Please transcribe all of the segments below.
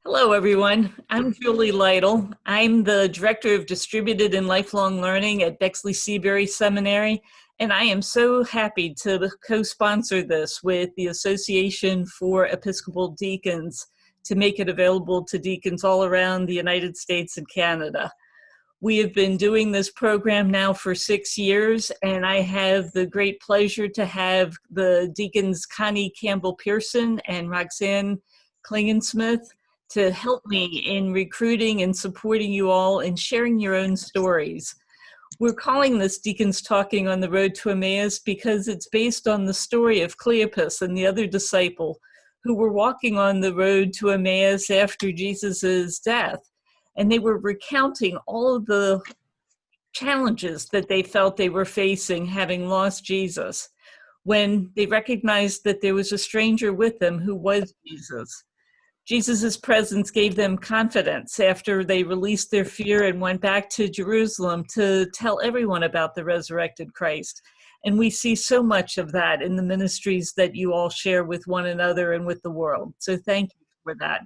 Hello, everyone. I'm Julie Lytle. I'm the Director of Distributed and Lifelong Learning at Bexley Seabury Seminary, and I am so happy to co-sponsor this with the Association for Episcopal Deacons to make it available to deacons all around the United States and Canada. We have been doing this program now for 6 years, and I have the great pleasure to have the deacons Connie Campbell-Pearson and Roxanne Klingensmith to help me in recruiting and supporting you all and sharing your own stories. We're calling this Deacons Talking on the Road to Emmaus because it's based on the story of Cleopas and the other disciple who were walking on the road to Emmaus after Jesus's death. And they were recounting all of the challenges that they felt they were facing having lost Jesus, when they recognized that there was a stranger with them who was Jesus. Jesus' presence gave them confidence after they released their fear and went back to Jerusalem to tell everyone about the resurrected Christ. And we see so much of that in the ministries that you all share with one another and with the world. So thank you for that.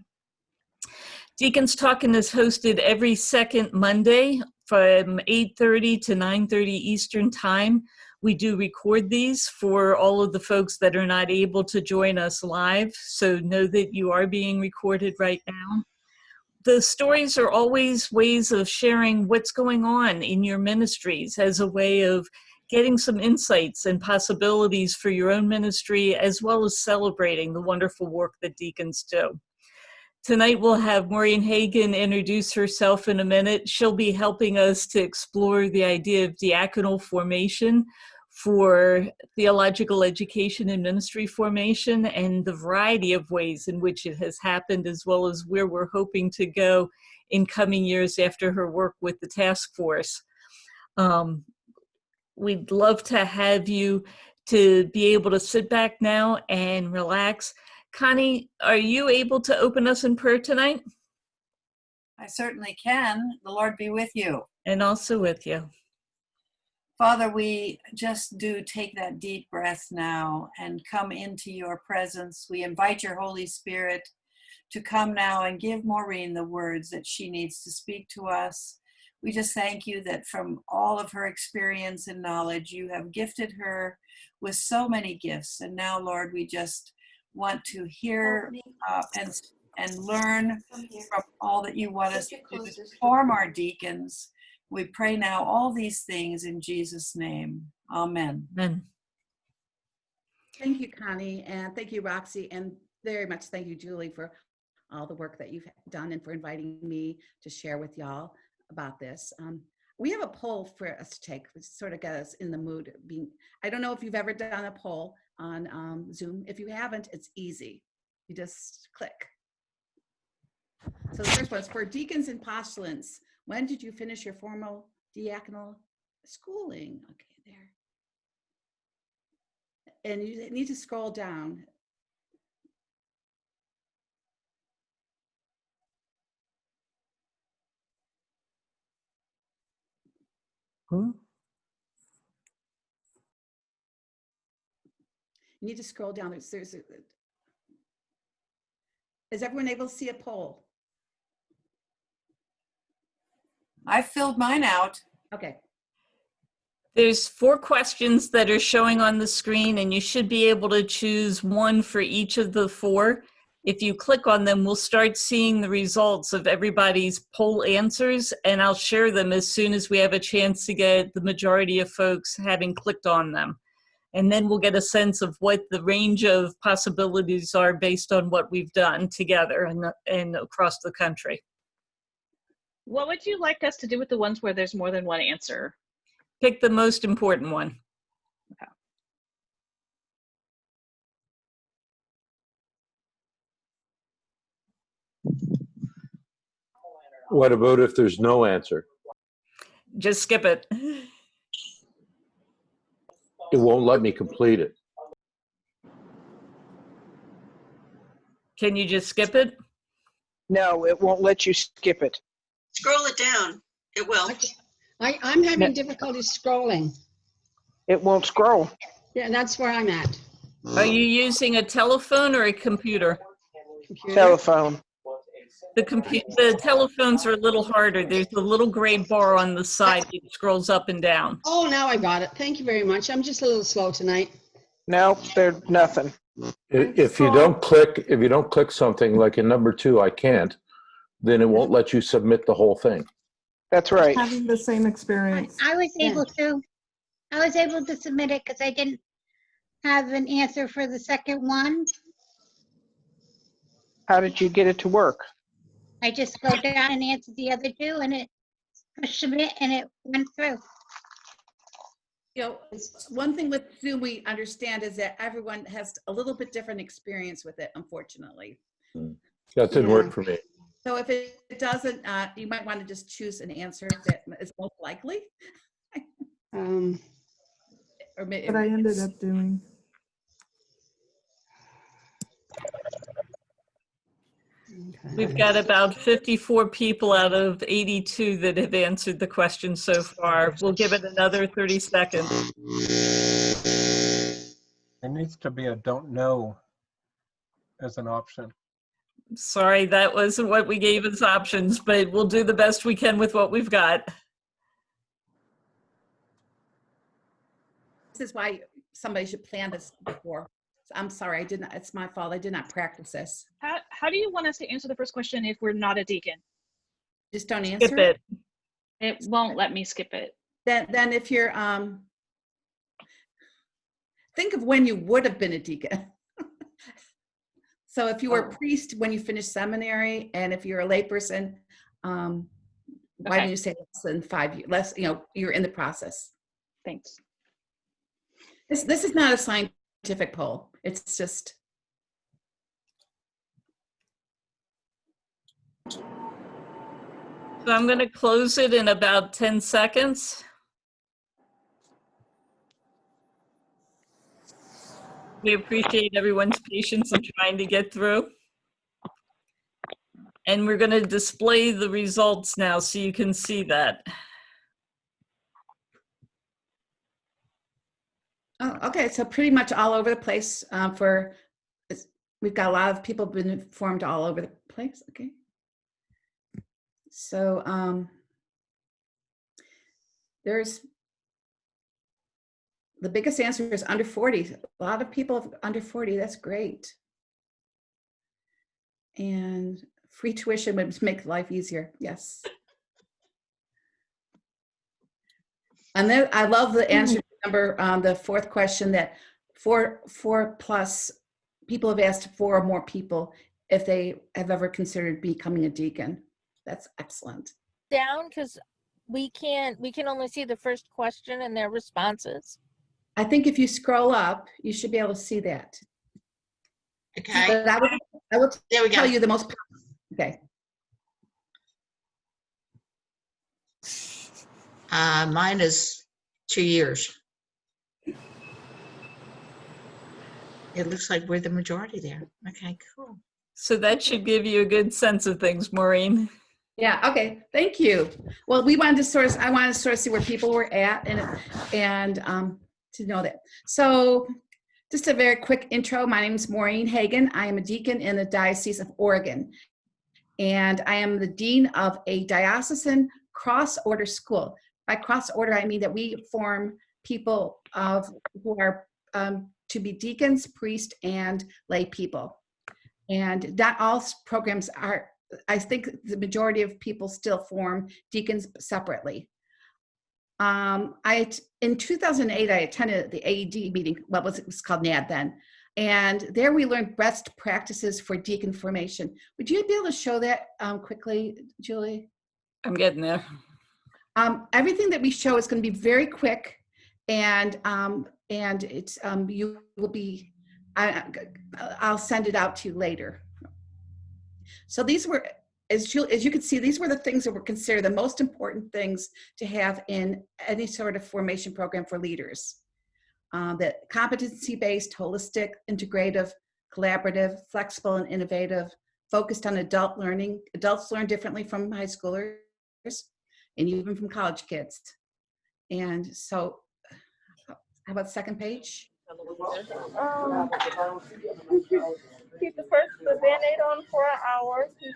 Deacons Talking is hosted every second Monday from 8:30 to 9:30 Eastern Time. We do record these for all of the folks that are not able to join us live, so know that you are being recorded right now. The stories are always ways of sharing what's going on in your ministries as a way of getting some insights and possibilities for your own ministry, as well as celebrating the wonderful work that deacons do. Tonight we'll have Maureen Hagen introduce herself in a minute. She'll be helping us to explore the idea of diaconal formation for theological education and ministry formation and the variety of ways in which it has happened, as well as where we're hoping to go in coming years after her work with the task force. We'd love to have you to be able to sit back now and relax. Connie, are you able to open us in prayer tonight? I certainly can. The Lord be with you. And also with you. Father, we just do take that deep breath now and come into your presence. We invite your Holy Spirit to come now and give Maureen the words that she needs to speak to us. We just thank you that from all of her experience and knowledge, you have gifted her with so many gifts. And now, Lord, we just want to hear and learn from all that you want us to do to form our deacons. We pray now all these things in Jesus' name. Amen. Amen. Thank you, Connie, and thank you, Roxy, and very much thank you, Julie, for all the work that you've done and for inviting me to share with y'all about this. We have a poll for us to take, which sort of get us in the mood. I don't know if you've ever done a poll on Zoom. If you haven't, it's easy. You just click. So the first one is for deacons and postulants. When did you finish your formal diaconal schooling? Okay, there. And you need to scroll down. You need to scroll down. Is everyone able to see a poll? I filled mine out. Okay. There's 4 questions that are showing on the screen, and you should be able to choose one for each of the 4. If you click on them, we'll start seeing the results of everybody's poll answers, and I'll share them as soon as we have a chance to get the majority of folks having clicked on them. And then we'll get a sense of what the range of possibilities are based on what we've done together and across the country. What would you like us to do with the ones where there's more than one answer? Pick the most important one. Okay. What about if there's no answer? Just skip it. It won't let me complete it. Can you just skip it? No, it won't let you skip it. Scroll it down. It will. I'm having difficulty scrolling. It won't scroll. Yeah, that's where I'm at. Are you using a telephone or a computer? Computer. Telephone. The telephones are a little harder. There's a little gray bar on the side that scrolls up and down. Oh, now I got it. Thank you very much. I'm just a little slow tonight. No, there's nothing. If you don't click something like in number 2, I can't, then it won't let you submit the whole thing. That's right. Having the same experience. I was Yeah. able to submit it because I didn't have an answer for the second one. How did you get it to work? I just go down and answer the other two and it pushed submit and it went through. You know, one thing with Zoom we understand is that everyone has a little bit different experience with it, unfortunately. That didn't work for me. So if it doesn't, you might want to just choose an answer that is most likely. Or maybe, What I ended up doing. We've got about 54 people out of 82 that have answered the question so far. We'll give it another 30 seconds. There needs to be a don't know as an option. Sorry, that wasn't what we gave as options, but we'll do the best we can with what we've got. this is why somebody should plan this before. I'm sorry, I did not, it's my fault. I did not practice this. How do you want us to answer the first question if we're not a deacon? Just don't answer Skip it. It won't let me skip it. Then if you're, think of when you would have been a deacon. So if you were a priest when you finished seminary, and if you're a layperson, why don't you say less than 5 years, less, you're in the process. Thanks. This is not a scientific poll. It's just. So I'm going to close it in about 10 seconds. We appreciate everyone's patience in trying to get through. And we're going to display the results now so you can see that. Oh, okay, so pretty much all over the place we've got a lot of people been formed all over the place, okay. So there's, the biggest answer is under 40. A lot of people have under 40, that's great. And free tuition would make life easier, yes. And then I love the answer to number, the fourth question, that four plus people have asked 4 or more people if they have ever considered becoming a deacon. That's excellent. Down, because we can only see the first question and their responses. I think if you scroll up, you should be able to see that. Okay. But I will There we go. tell you the most. Okay. Mine is 2 years. It looks like we're the majority there. Okay, cool. So that should give you a good sense of things, Maureen. Yeah, okay, thank you. Well, I wanted to sort of see where people were at and to know that. So just a very quick intro. My name is Maureen Hagen. I am a deacon in the Diocese of Oregon. And I am the dean of a diocesan cross-order school. By cross-order, I mean that we form people who are to be deacons, priests, and lay people. And not all programs are, I think the majority of people still form deacons separately. In 2008, I attended the AED meeting, it was called NAD then. And there we learned best practices for deacon formation. Would you be able to show that quickly, Julie? I'm getting there. Everything that we show is going to be very quick, and it's you will be. I'll send it out to you later. So these were, as you can see, these were the things that were considered the most important things to have in any sort of formation program for leaders. That competency-based, holistic, integrative, collaborative, flexible, and innovative, focused on adult learning. Adults learn differently from high schoolers and even from college kids. And so, how about the second page? Keep the Band-Aid on for an hour. Keep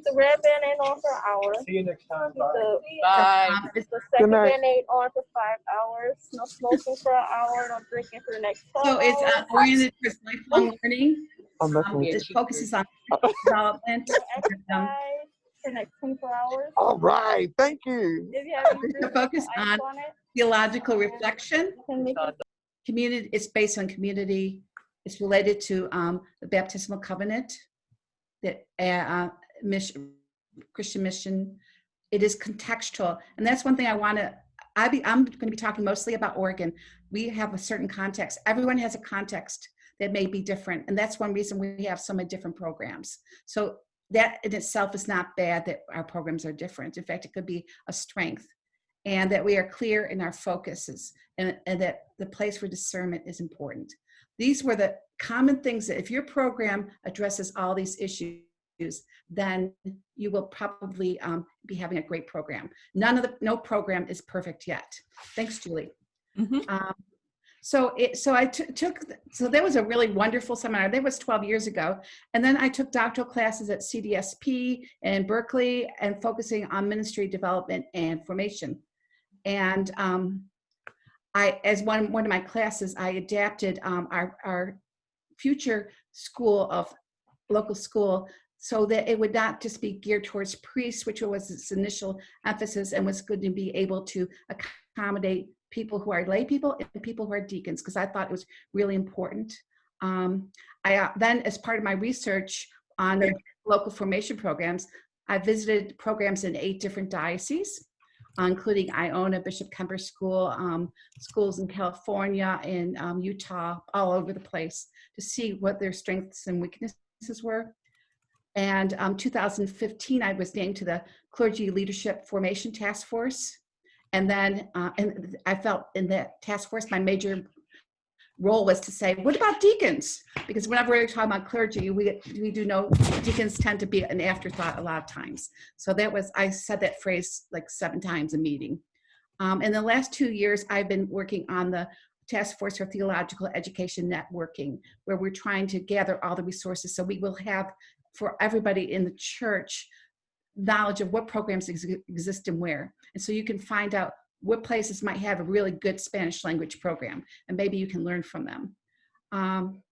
the red Band-Aid on for an hour. See you next time. Keep the second Band-Aid on for 5 hours. No smoking for an hour. No drinking for the next 12 So it's hours. oriented towards lifelong learning. It focuses on development. Exercise for the next 24 hours. All right, thank you. If you have To focus on it. theological reflection. Community. It's based on community. It's related to the baptismal covenant, that mission, Christian mission. It is contextual, and that's one thing I want to. I'm going to be talking mostly about Oregon. We have a certain context. Everyone has a context that may be different, and that's one reason we have so many different programs. So that in itself is not bad that our programs are different. In fact, it could be a strength, and that we are clear in our focuses, and that the place for discernment is important. These were the common things that if your program addresses all these issues, then you will probably be having a great program. No program is perfect yet. Thanks, Julie. Mm-hmm. So that was a really wonderful seminar. That was 12 years ago. And then I took doctoral classes at CDSP in Berkeley and focusing on ministry development and formation. And as one of my classes, I adapted our future local school so that it would not just be geared towards priests, which was its initial emphasis, and was going to be able to accommodate people who are lay people and people who are deacons, because I thought it was really important. I then, as part of my research on local formation programs, I visited programs in 8 different dioceses, including Iona, Bishop Kemper School, schools in California, in Utah, all over the place, to see what their strengths and weaknesses were. And 2015, I was named to the Clergy Leadership Formation Task Force. And then and I felt in that task force, my major role was to say, what about deacons? Because whenever we're talking about clergy, we do know deacons tend to be an afterthought a lot of times. So I said that phrase like 7 times a meeting. In the last 2 years, I've been working on the Task Force for Theological Education Networking, where we're trying to gather all the resources so we will have, for everybody in the church, knowledge of what programs exist and where. And so you can find out what places might have a really good Spanish language program, and maybe you can learn from them.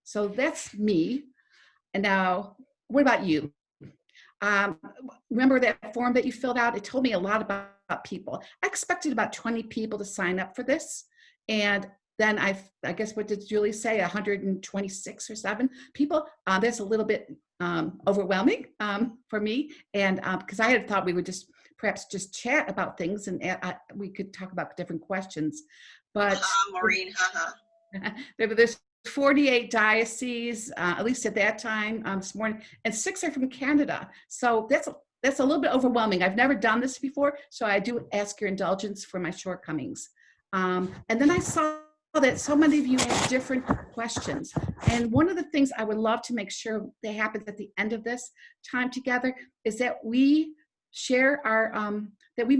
So that's me. And now, what about you? Remember that form that you filled out? It told me a lot about people. I expected about 20 people to sign up for this. And then I guess, what did Julie say? 126 or 7 people. That's a little bit overwhelming for me. And because I had thought we would perhaps just chat about things, and we could talk about different questions. But Maureen, there's 48 dioceses, at least at that time this morning, and 6 are from Canada. So that's a little bit overwhelming. I've never done this before, so I do ask your indulgence for my shortcomings. And then I saw that so many of you have different questions. And one of the things I would love to make sure that happens at the end of this time together is that we share our,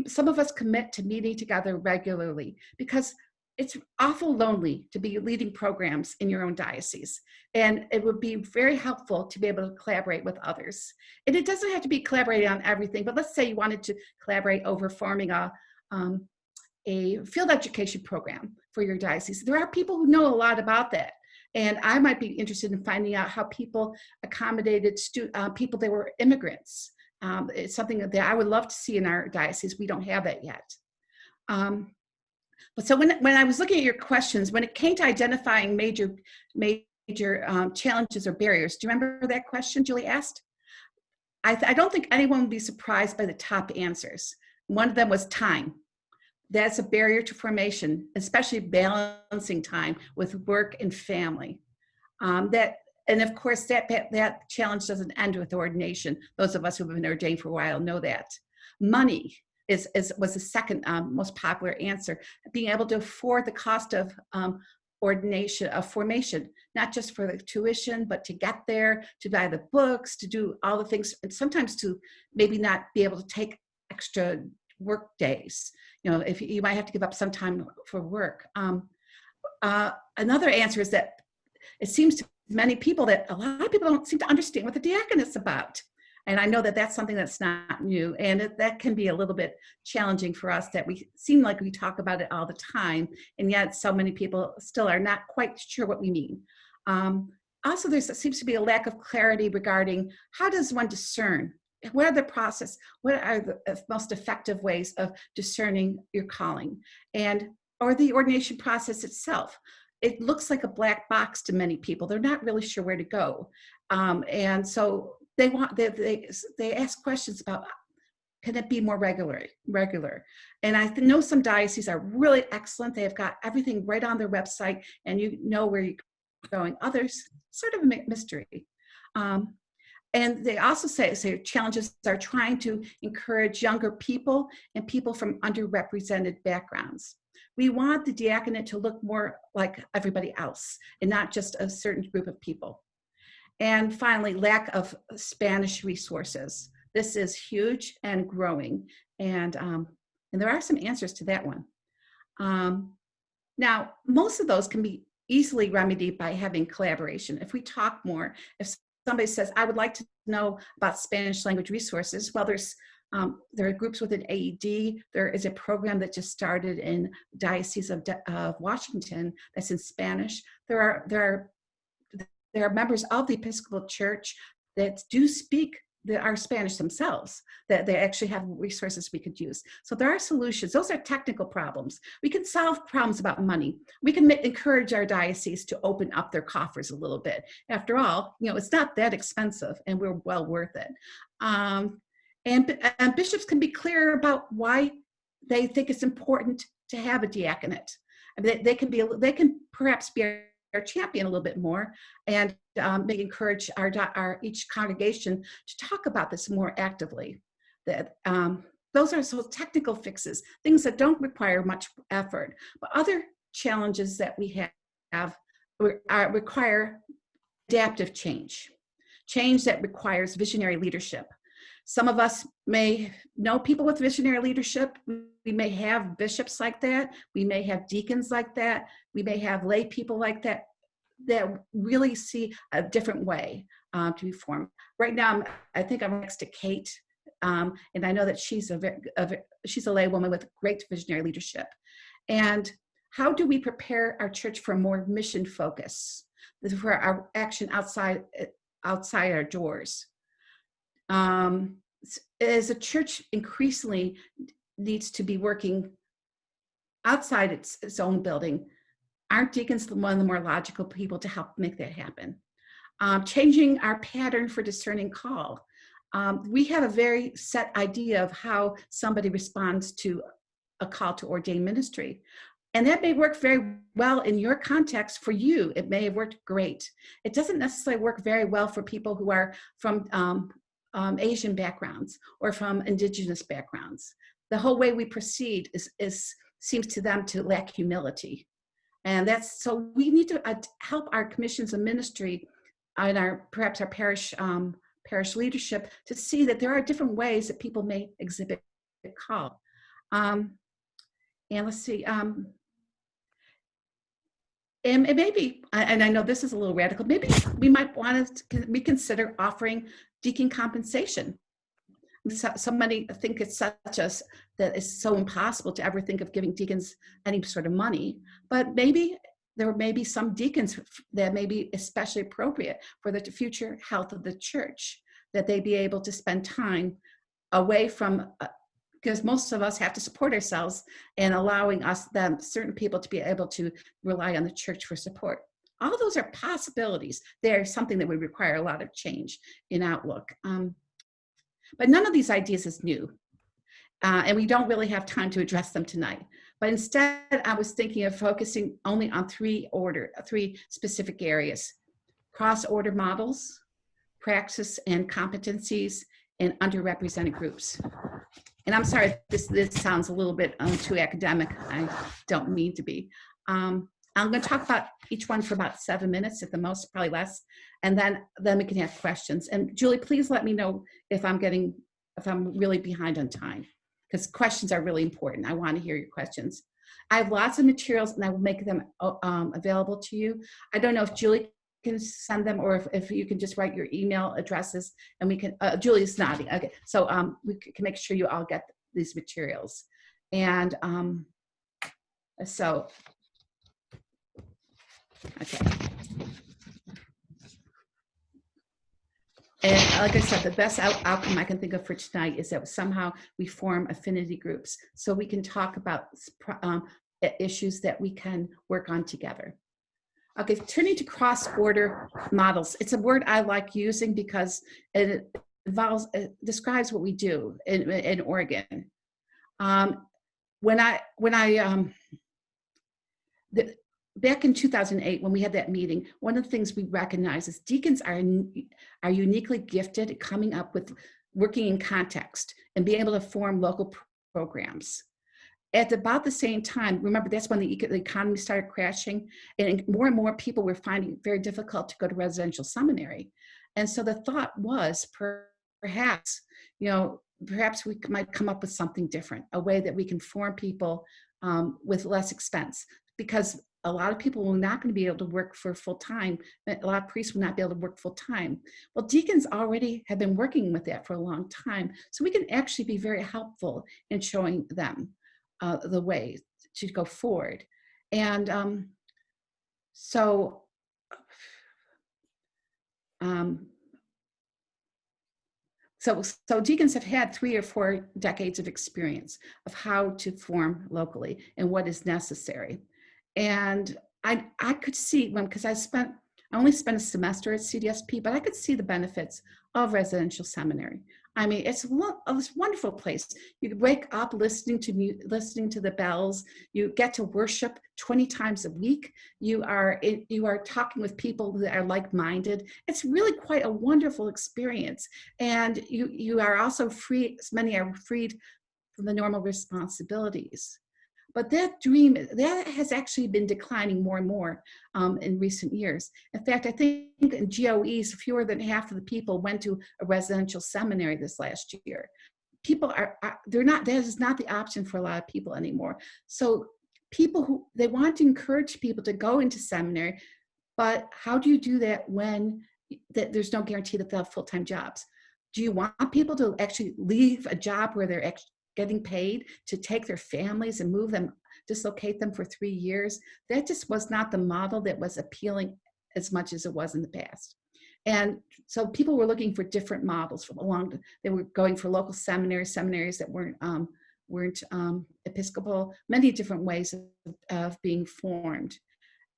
some of us commit to meeting together regularly, because it's awful lonely to be leading programs in your own diocese. And it would be very helpful to be able to collaborate with others. And it doesn't have to be collaborating on everything, but let's say you wanted to collaborate over forming a field education program for your diocese. There are people who know a lot about that. And I might be interested in finding out how people accommodated people that were immigrants. It's something that I would love to see in our diocese. We don't have that yet. But so when I was looking at your questions, when it came to identifying major challenges or barriers, do you remember that question Julie asked? I don't think anyone would be surprised by the top answers. One of them was time. That's a barrier to formation, especially balancing time with work and family. And of course, that challenge doesn't end with ordination. Those of us who have been ordained for a while know that. Money was the second most popular answer. Being able to afford the cost of ordination, of formation, not just for the tuition, but to get there, to buy the books, to do all the things, and sometimes to maybe not be able to take extra work days. You know, if you might have to give up some time for work. another answer is that it seems to many people that a lot of people don't seem to understand what the diaconate is about. And I know that that's something that's not new, and that can be a little bit challenging for us, that we seem like we talk about it all the time, and yet so many people still are not quite sure what we mean. Also, there seems to be a lack of clarity regarding how does one discern? What are the process? What are the most effective ways of discerning your calling? Or the ordination process itself. It looks like a black box to many people. They're not really sure where to go. And so they ask questions about, can it be more regular? And I know some dioceses are really excellent. They've got everything right on their website and you know where you're going. Others, sort of a mystery. And they also say challenges are trying to encourage younger people and people from underrepresented backgrounds. We want the diaconate to look more like everybody else and not just a certain group of people. And finally, lack of Spanish resources. This is huge and growing. And there are some answers to that one. Now, most of those can be easily remedied by having collaboration. If we talk more, if somebody says, I would like to know about Spanish language resources, well, there are groups within AED. There is a program that just started in Diocese of Washington that's in Spanish. There are members of the Episcopal Church that do speak that are Spanish themselves, that they actually have resources we could use. So there are solutions. Those are technical problems. We can solve problems about money. We can encourage our diocese to open up their coffers a little bit. After all, it's not that expensive and we're well worth it. And bishops can be clear about why they think it's important to have a diaconate. I mean, they can perhaps be our champion a little bit more, and they encourage our each congregation to talk about this more actively. That those are so technical fixes, things that don't require much effort. But other challenges that we have require adaptive change that requires visionary leadership. Some of us may know people with visionary leadership. We may have bishops like that. We may have deacons like that. We may have lay people like that really see a different way to be formed. Right now, I think I'm next to Kate, and I know that she's a lay woman with great visionary leadership. And how do we prepare our church for more mission focus, for our action outside our doors? As a church increasingly needs to be working outside its own building, aren't deacons one of the more logical people to help make that happen? Changing our pattern for discerning call. We have a very set idea of how somebody responds to a call to ordain ministry. And that may work very well in your context. For you, it may have worked great. It doesn't necessarily work very well for people who are from Asian backgrounds or from indigenous backgrounds. The whole way we proceed seems to them to lack humility. And so we need to help our commissions of ministry and perhaps our parish leadership to see that there are different ways that people may exhibit call. And let's see, and maybe, and I know this is a little radical, maybe we might want to reconsider offering deacon compensation. So many think it's that it's so impossible to ever think of giving deacons any sort of money, but maybe there may be some deacons that may be especially appropriate for the future health of the church, that they be able to spend time away from, because most of us have to support ourselves, and allowing certain people to be able to rely on the church for support. All those are possibilities. They're something that would require a lot of change in outlook. But none of these ideas is new, and we don't really have time to address them tonight. But instead, I was thinking of focusing only on three specific areas: cross-order models, praxis and competencies, and underrepresented groups. And I'm sorry if this sounds a little bit too academic. I don't mean to be. I'm going to talk about each one for about 7 minutes at the most, probably less, and then we can have questions. And Julie, please let me know if I'm really behind on time, because questions are really important. I want to hear your questions. I have lots of materials and I will make them available to you. I don't know if Julie can send them or if you can just write your email addresses and we can, Julie's nodding. Okay, so we can make sure you all get these materials. And so, okay. And like I said, the best outcome I can think of for tonight is that somehow we form affinity groups so we can talk about issues that we can work on together. Okay, turning to cross-border models. It's a word I like using because it describes what we do in Oregon. Back in 2008, when we had that meeting, one of the things we recognized is deacons are uniquely gifted at coming up with working in context and being able to form local programs. At about the same time, remember that's when the economy started crashing and more people were finding it very difficult to go to residential seminary. And so the thought was perhaps we might come up with something different, a way that we can form people with less expense, because a lot of people were not going to be able to work for full time. A lot of priests will not be able to work full time. Well, deacons already have been working with that for a long time. So we can actually be very helpful in showing them the way to go forward. And so deacons have had 3 or 4 decades of experience of how to form locally and what is necessary. And I could see because I only spent a semester at CDSP, but I could see the benefits of residential seminary. I mean, it's a wonderful place. You wake up listening to the bells. You get to worship 20 times a week. You are talking with people that are like-minded. It's really quite a wonderful experience. And you are also free. Many are freed from the normal responsibilities. But that dream, that has actually been declining more and more in recent years. In fact, I think in GOEs, fewer than half of the people went to a residential seminary this last year. People that is not the option for a lot of people anymore. So people they want to encourage people to go into seminary, but how do you do that when there's no guarantee that they'll have full-time jobs? Do you want people to actually leave a job where they're actually getting paid to take their families and dislocate them for 3 years? That just was not the model that was appealing as much as it was in the past. And so people were looking for different models they were going for local seminaries that weren't Episcopal, many different ways of being formed.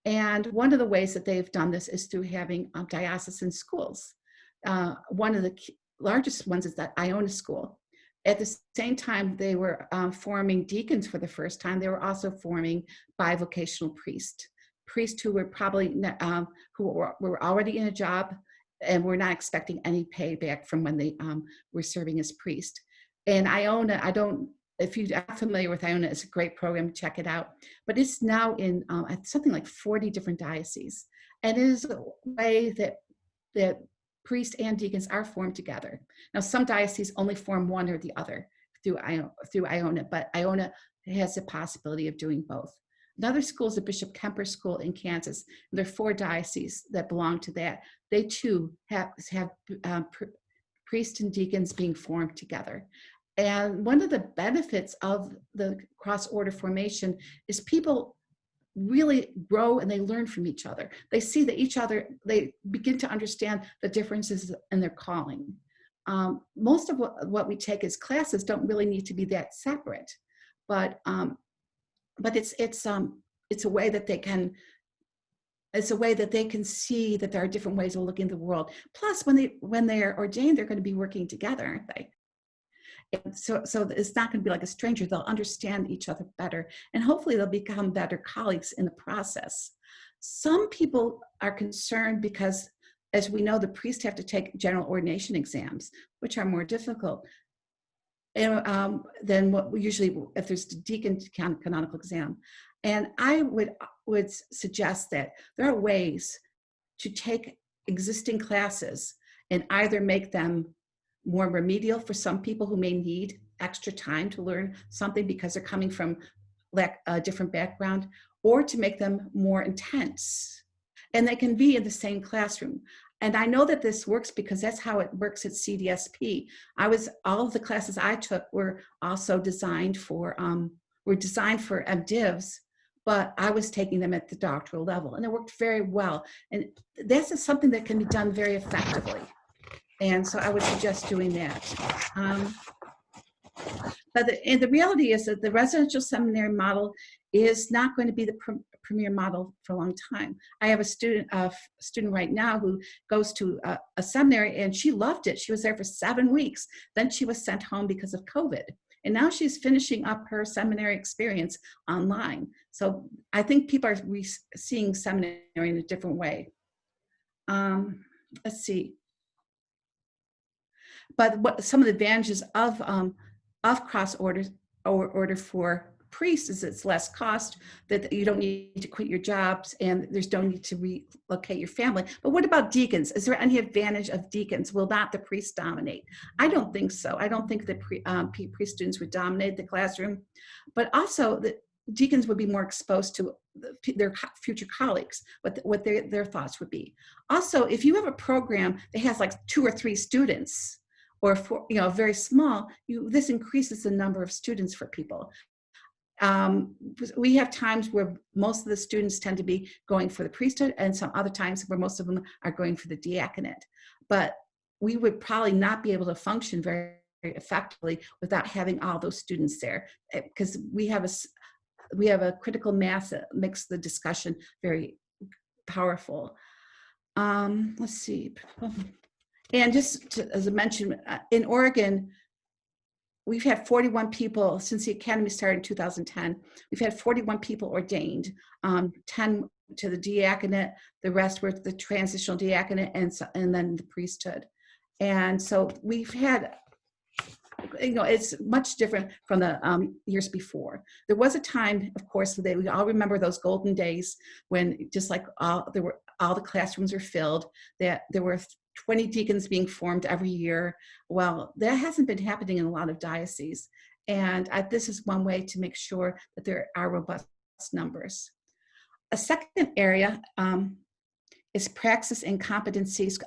And one of the ways that they've done this is through having diocesan schools. One of the largest ones is that Iona School. At the same time, they were forming deacons for the first time. They were also forming bivocational priests who were probably who were already in a job and were not expecting any payback from when they were serving as priest. And Iona, if you are familiar with Iona, it's a great program. Check it out. But it's now in something like 40 different dioceses, and it is a way that priests and deacons are formed together. Now, some dioceses only form one or the other through Iona, but Iona has the possibility of doing both. Another school is the Bishop Kemper School in Kansas. There are 4 dioceses that belong to that. They too have priests and deacons being formed together. And one of the benefits of the cross-order formation is people really grow and they learn from each other. They see that they begin to understand the differences in their calling. Most of what we take as classes don't really need to be that separate, but it's a way that they can. It's a way that they can see that there are different ways of looking at the world. Plus, when they're ordained, they're going to be working together, aren't they? And so it's not going to be like a stranger. They'll understand each other better, and hopefully they'll become better colleagues in the process. Some people are concerned because, as we know, the priests have to take general ordination exams, which are more difficult than what we usually, if there's a deacon canonical exam. And I would suggest that there are ways to take existing classes and either make them more remedial for some people who may need extra time to learn something because they're coming from lack a different background, or to make them more intense. And they can be in the same classroom. And I know that this works because that's how it works at CDSP. All of the classes I took were also designed for MDivs, but I was taking them at the doctoral level, and it worked very well. And that's just something that can be done very effectively. And so I would suggest doing that. But the reality is that the residential seminary model is not going to be the premier model for a long time. I have a student right now who goes to a seminary, and she loved it. She was there for 7 weeks. Then she was sent home because of COVID. And now she's finishing up her seminary experience online. So I think people are seeing seminary in a different way. Let's see. But what some of the advantages of cross order for priests is it's less cost, that you don't need to quit your jobs, and there's no need to relocate your family. But what about deacons? Is there any advantage of deacons? Will not the priests dominate? I don't think so. I don't think that priest students would dominate the classroom, but also the deacons would be more exposed to their future colleagues, what their thoughts would be. Also, if you have a program that has like 2 or 3 students, or for, very small, this increases the number of students for people. We have times where most of the students tend to be going for the priesthood, and some other times where most of them are going for the diaconate. But we would probably not be able to function very, very effectively without having all those students there, because we have a critical mass that makes the discussion very powerful. Let's see. And just as I mentioned, in Oregon, we've had 41 people since the academy started in 2010. We've had 41 people ordained, 10 to the diaconate, the rest were the transitional diaconate, and then the priesthood. And so we've had, it's much different from the years before. There was a time, of course, that we all remember those golden days when just like all the classrooms were filled, that there were 20 deacons being formed every year. Well, that hasn't been happening in a lot of dioceses. And this is one way to make sure that there are robust numbers. A second area is praxis and competencies.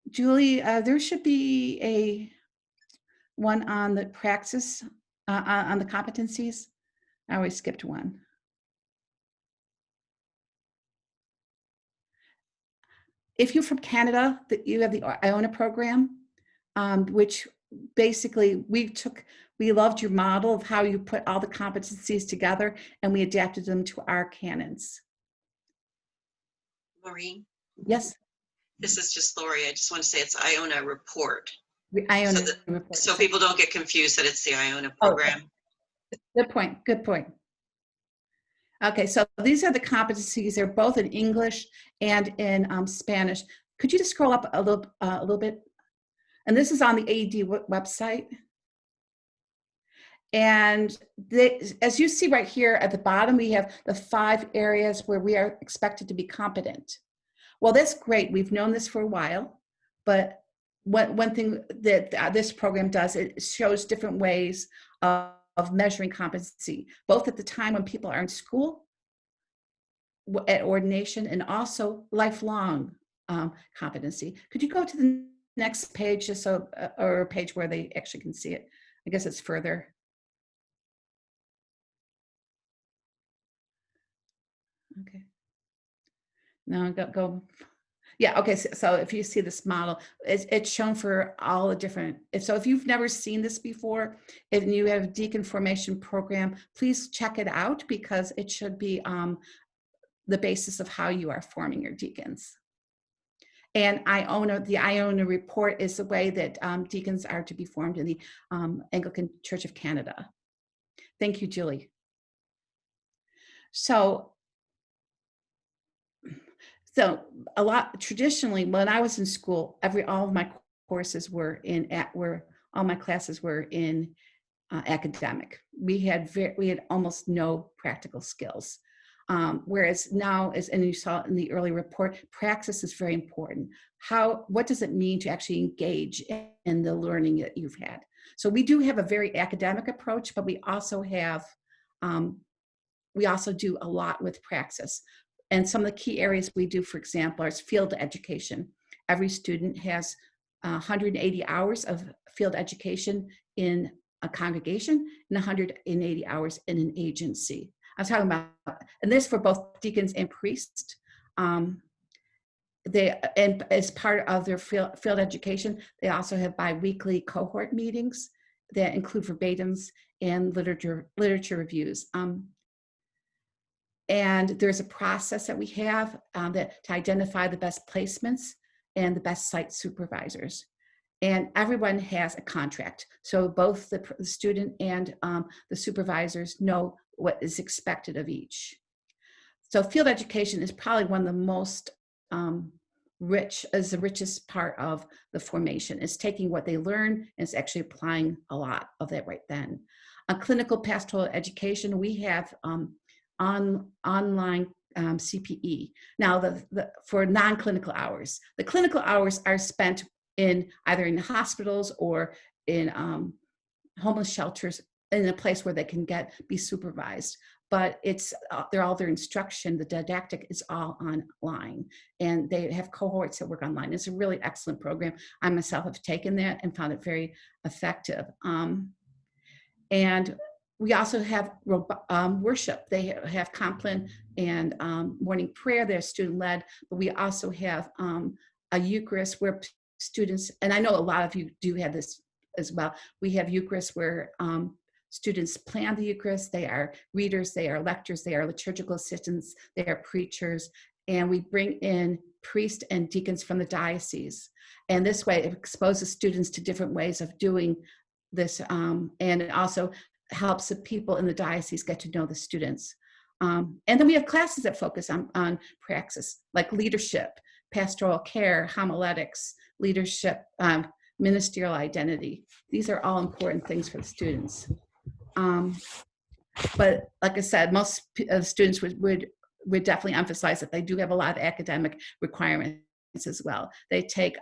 Julie, there should be one on the praxis, on the competencies. I always skipped one. If you're from Canada, you have the Iona program, which basically we loved your model of how you put all the competencies together, and we adapted them to our canons. Maureen? Yes? This is just Lori. I just want to say it's Iona report. The Iona report. So people don't get confused that it's the Iona program. Oh, good point, good point. Okay, so these are the competencies. They're both in English and in Spanish. Could you just scroll up a little bit? And this is on the AED website. And as you see right here at the bottom, we have the 5 areas where we are expected to be competent. Well, that's great. We've known this for a while, but one thing that this program does, it shows different ways of measuring competency, both at the time when people are in school, at ordination, and also lifelong competency. Could you go to the next page, just so, or a page where they actually can see it? I guess it's further. Okay. Now go. Yeah, okay, so if you see this model, it's shown for all the different, so if you've never seen this before, if you have a deacon formation program, please check it out, because it should be the basis of how you are forming your deacons. And the Iona report is the way that deacons are to be formed in the Anglican Church of Canada. Thank you, Julie. So traditionally, when I was in school, all of my courses were all my classes were in academic. We had almost no practical skills. Whereas now, and you saw in the early report, praxis is very important. What does it mean to actually engage in the learning that you've had? So we do have a very academic approach, but we also have We also do a lot with praxis. And some of the key areas we do, for example, is field education. Every student has 180 hours of field education in a congregation and 180 hours in an agency. I was talking about, and this for both deacons and priests. And as part of their field education, they also have bi-weekly cohort meetings that include verbatims and literature reviews. And there's a process that we have to identify the best placements and the best site supervisors. And everyone has a contract. So both the student and the supervisors know what is expected of each. So field education is probably one of the most the richest part of the formation. It's taking what they learn and it's actually applying a lot of that right then. On clinical pastoral education, we have online CPE. Now, for non-clinical hours, the clinical hours are spent in either in hospitals or in homeless shelters in a place where they can be supervised. But they're all their instruction, the didactic is all online, and they have cohorts that work online. It's a really excellent program. I myself have taken that and found it very effective. And we also have worship. They have compline and morning prayer. They're student-led, but we also have a Eucharist where students, and I know a lot of you do have this as well, we have Eucharist where students plan the Eucharist. They are readers, they are lectors, they are liturgical assistants, they are preachers, and we bring in priests and deacons from the diocese. And this way it exposes students to different ways of doing this, and it also helps the people in the diocese get to know the students. And then we have classes that focus on praxis, like leadership, pastoral care, homiletics, leadership, ministerial identity. These are all important things for the students. But like I said, most students would definitely emphasize that they do have a lot of academic requirements as well. They take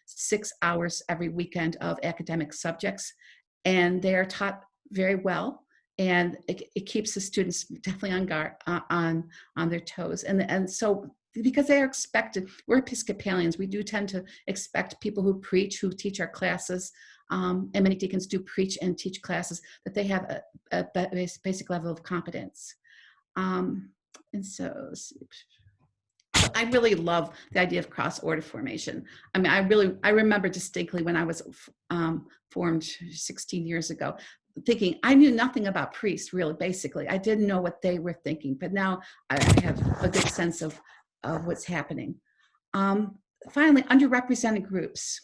6 hours every weekend of academic subjects, and they are taught very well, and it keeps the students definitely on guard, on their toes. And so because they are expected, we're Episcopalians, we do tend to expect people who preach, who teach our classes, and many deacons do preach and teach classes, that they have a basic level of competence. And so I really love the idea of cross-order formation. I mean, I remember distinctly when I was formed 16 years ago, thinking I knew nothing about priests, really, basically. I didn't know what they were thinking, but now I have a good sense of what's happening. Finally, underrepresented groups.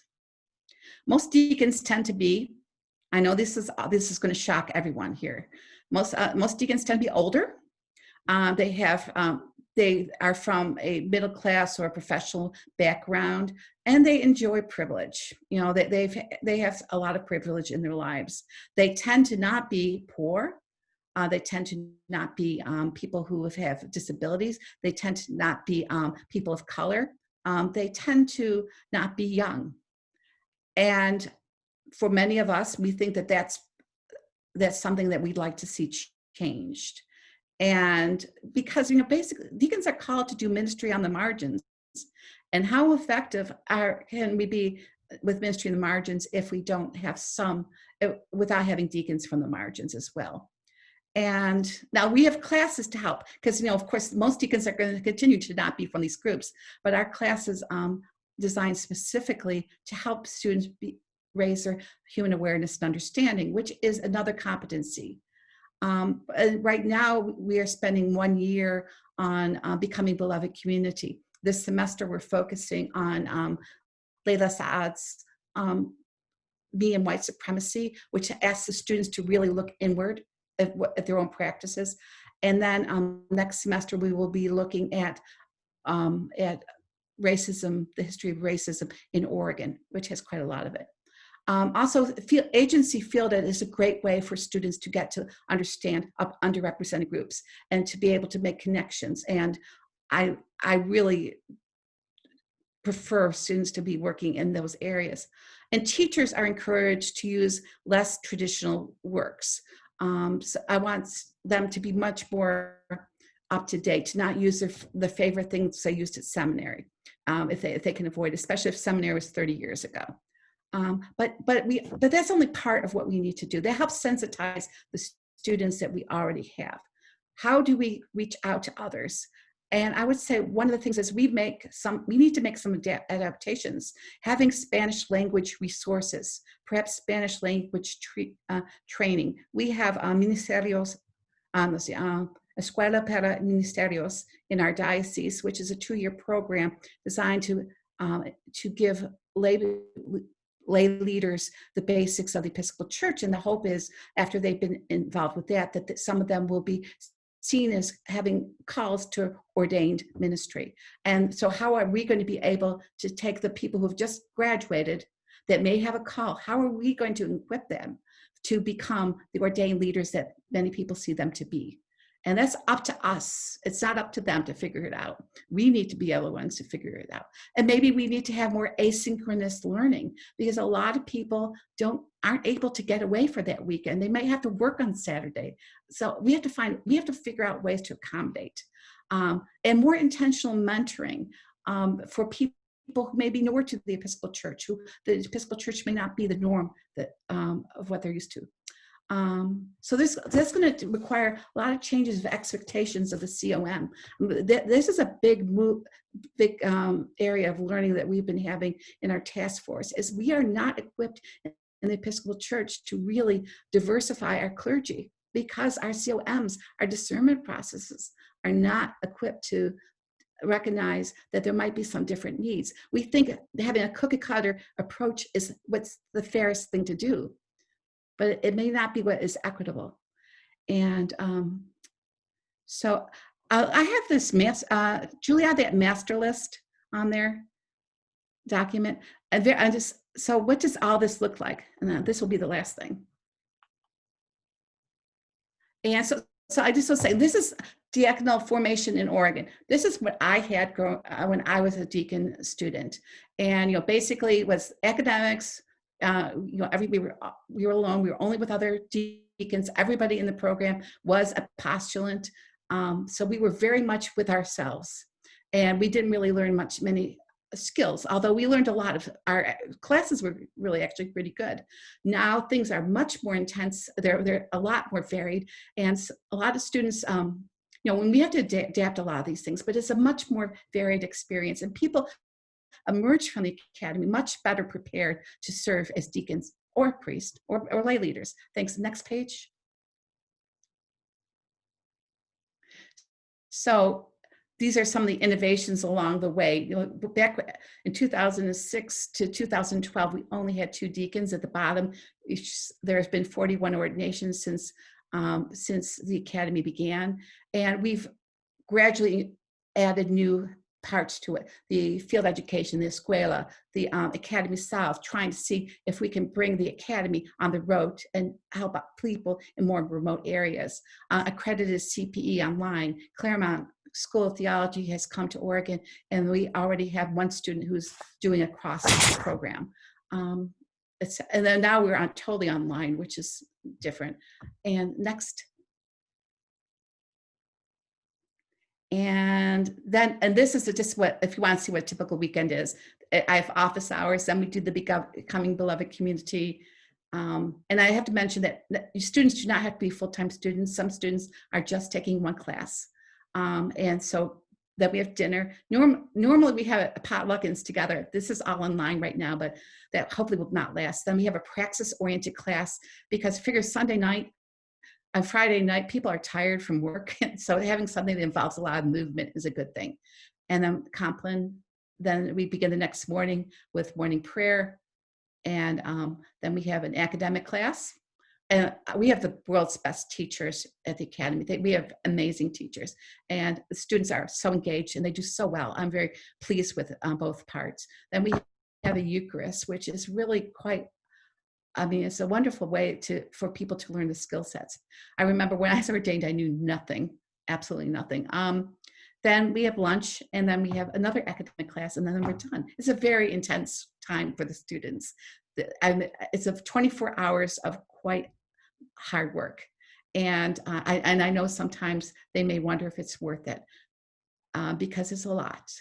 Most deacons tend to be, I know this is going to shock everyone here. Most deacons tend to be older. They are from a middle class or a professional background, and they enjoy privilege. You know, they have a lot of privilege in their lives. They tend to not be poor. They tend to not be people who have disabilities. They tend to not be people of color. They tend to not be young. And for many of us, we think that that's something that we'd like to see changed. And because, you know, basically deacons are called to do ministry on the margins. And how effective can we be with ministry in the margins if we don't have without having deacons from the margins as well? And now we have classes to help, because, you know, of course, most deacons are going to continue to not be from these groups, but our classes designed specifically to help students raise their human awareness and understanding, which is another competency. And right now, we are spending 1 year on becoming beloved community. This semester, we're focusing on Layla Saad's Me and White Supremacy, which asks the students to really look inward at their own practices. And then next semester, we will be looking at racism, the history of racism in Oregon, which has quite a lot of it. Also, agency fielded is a great way for students to get to understand underrepresented groups and to be able to make connections. And I really prefer students to be working in those areas. And teachers are encouraged to use less traditional works. So I want them to be much more up to date, to not use the favorite things they used at seminary, if they can avoid, especially if seminary was 30 years ago. But that's only part of what we need to do. That helps sensitize the students that we already have. How do we reach out to others? And I would say one of the things is we need to make some adaptations, having Spanish language resources, perhaps Spanish language training. We have ministerios, Escuela para Ministerios in our diocese, which is a 2-year program designed to give lay leaders the basics of the Episcopal Church. And the hope is, after they've been involved with that some of them will be seen as having calls to ordained ministry. And so how are we going to be able to take the people who have just graduated that may have a call? How are we going to equip them to become the ordained leaders that many people see them to be? And that's up to us. It's not up to them to figure it out. We need to be the ones to figure it out. And maybe we need to have more asynchronous learning, because a lot of people aren't able to get away for that weekend. They might have to work on Saturday. So we have to figure out ways to accommodate. And more intentional mentoring for people who may be newer to the Episcopal Church, who the Episcopal Church may not be the norm of what they're used to. So that's going to require a lot of changes of expectations of the COM. This is a big area of learning that we've been having in our task force, is we are not equipped in the Episcopal Church to really diversify our clergy, because our COMs, our discernment processes, are not equipped to recognize that there might be some different needs. We think having a cookie cutter approach is what's the fairest thing to do, but it may not be what is equitable. And so I have this Julia, that master list on their document. So what does all this look like? And then this will be the last thing. And so I just will say, this is diaconal formation in Oregon. This is what I had when I was a deacon student. And, basically it was academics. We were alone. We were only with other deacons. Everybody in the program was a postulant. So we were very much with ourselves, and we didn't really learn many skills, although we learned a lot. Of our classes were really actually pretty good. Now things are much more intense. They're a lot more varied, and a lot of students, when we have to adapt a lot of these things, but it's a much more varied experience, and people emerge from the academy much better prepared to serve as deacons or priests or lay leaders. Thanks. Next page. So these are some of the innovations along the way. Back in 2006 to 2012, we only had 2 deacons at the bottom. There has been 41 ordinations since the academy began, and we've gradually added new parts to it. The field education, the escuela, the Academy South, trying to see if we can bring the academy on the road and help out people in more remote areas. Accredited CPE online. Claremont School of Theology has come to Oregon, and we already have 1 student who's doing a cross program. And then now we're totally online, which is different. And next. And this is just what, if you want to see what a typical weekend is, I have office hours, then we do the Becoming Beloved Community. And I have to mention that students do not have to be full-time students. Some students are just taking 1 class. And so then we have dinner. Normally we have a potluckings together. This is all online right now, but that hopefully will not last. Then we have a praxis-oriented class, because figure Sunday night, on Friday night, people are tired from work. So having something that involves a lot of movement is a good thing. And then Compline, then we begin the next morning with morning prayer. And then we have an academic class. And we have the world's best teachers at the academy. We have amazing teachers. And the students are so engaged and they do so well. I'm very pleased with both parts. Then we have a Eucharist, which is really quite, it's a wonderful way for people to learn the skill sets. I remember when I was ordained, I knew nothing, absolutely nothing. Then we have lunch, and then we have another academic class, and then we're done. It's a very intense time for the students. It's 24 hours of quite hard work. And I know sometimes they may wonder if it's worth it because it's a lot.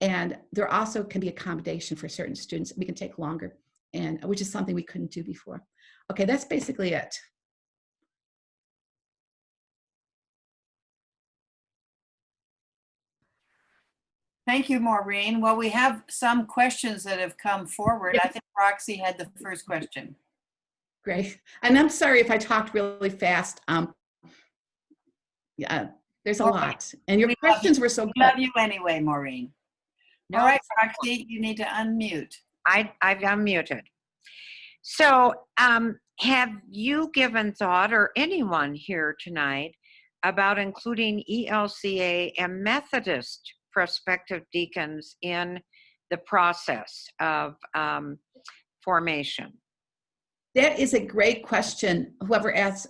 And there also can be accommodation for certain students. We can take longer, and which is something we couldn't do before. Okay, that's basically it. Thank you, Maureen. Well, we have some questions that have come forward. I think Roxy had the first question. Great. And I'm sorry if I talked really fast. Yeah, there's a lot. And your questions were so good. We love you anyway, Maureen. No All right, problem. Roxy, you need to unmute. I've unmuted. So have you given thought, or anyone here tonight, about including ELCA and Methodist prospective deacons in the process of formation? That is a great question. Whoever asked,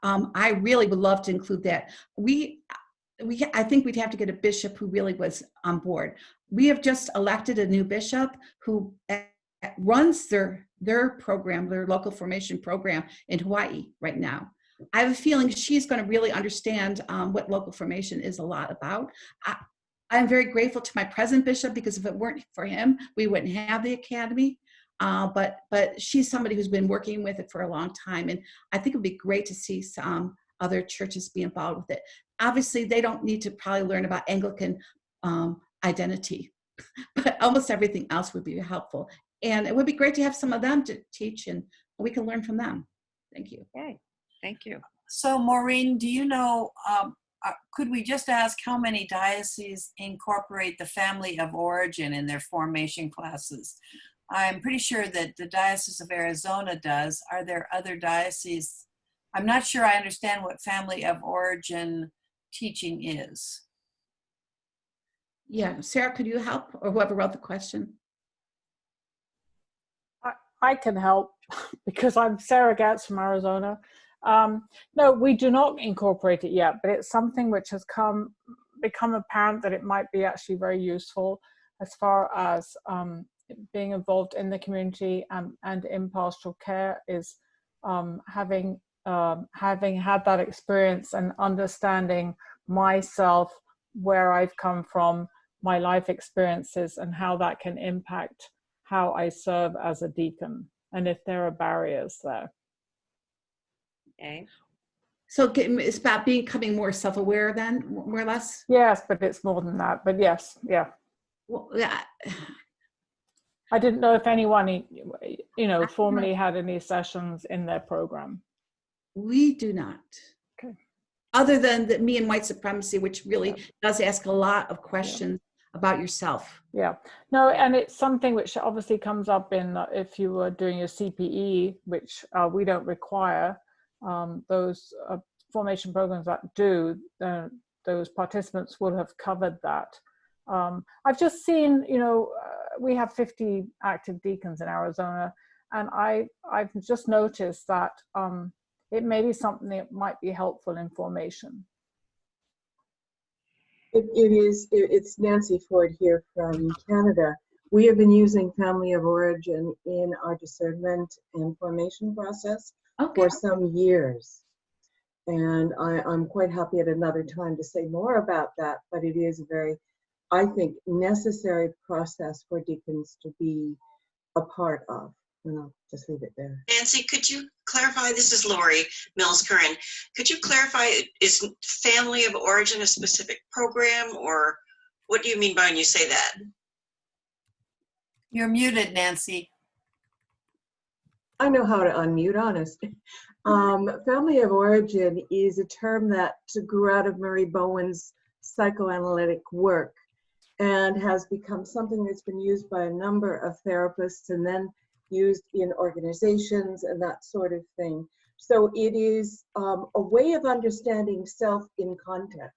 I really would love to include that. I think we'd have to get a bishop who really was on board. We have just elected a new bishop who runs their program, their local formation program in Hawaii right now. I have a feeling she's going to really understand what local formation is a lot about. I'm very grateful to my present bishop, because if it weren't for him, we wouldn't have the academy. But she's somebody who's been working with it for a long time, and I think it would be great to see some other churches be involved with it. Obviously, they don't need to probably learn about Anglican identity, but almost everything else would be helpful. And it would be great to have some of them to teach, and we can learn from them. Thank you. Okay, thank you. So Maureen, do you know, could we just ask how many dioceses incorporate the family of origin in their formation classes? I'm pretty sure that the Diocese of Arizona does. Are there other dioceses? I'm not sure I understand what family of origin teaching is. Yeah, Sarah, could you help, or whoever wrote the question? I can help because I'm Sarah Gatz from Arizona. No, we do not incorporate it yet, but it's something which has become apparent that it might be actually very useful as far as being involved in the community and in pastoral care, is having had that experience and understanding myself, where I've come from, my life experiences, and how that can impact how I serve as a deacon, and if there are barriers there. Okay. So it's about becoming more self-aware then, more or less? Yes, but it's more than that, but yes, yeah. Well, yeah. I didn't know if anyone, formally had any sessions in their program. We do not. Okay. Other than me and white supremacy, which really does ask a lot of questions about yourself. Yeah, no, and it's something which obviously comes up in if you were doing your CPE, which we don't require. Those formation programs that do, those participants would have covered that. I've just seen, we have 50 active deacons in Arizona, and I've just noticed that it may be something that might be helpful in formation. It's Nancy Ford here from Canada. We have been using family of origin in our discernment and formation process for some years. And I'm quite happy at another time to say more about that, but it is a very, I think, necessary process for deacons to be a part of. And I'll just leave it there. Nancy, could you clarify? This is Lori Mills-Curran. Could you clarify, is family of origin a specific program, or what do you mean by when you say that? You're muted, Nancy. I know how to unmute, honest. Family of origin is a term that grew out of Murray Bowen's psychoanalytic work and has become something that's been used by a number of therapists and then used in organizations and that sort of thing. So it is a way of understanding self in context.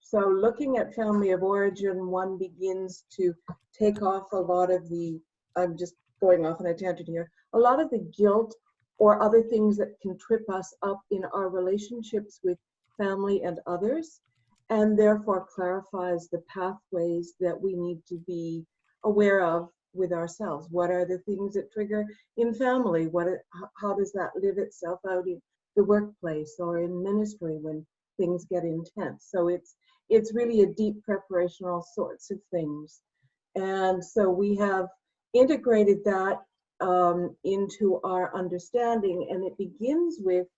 So looking at family of origin, one begins to take off a lot of the, I'm just going off on a tangent here, a lot of the guilt or other things that can trip us up in our relationships with family and others, and therefore clarifies the pathways that we need to be aware of with ourselves. What are the things that trigger in family? How does that live itself out in the workplace or in ministry when things get intense. So it's really a deep preparation, all sorts of things. And so we have integrated that into our understanding, and it begins with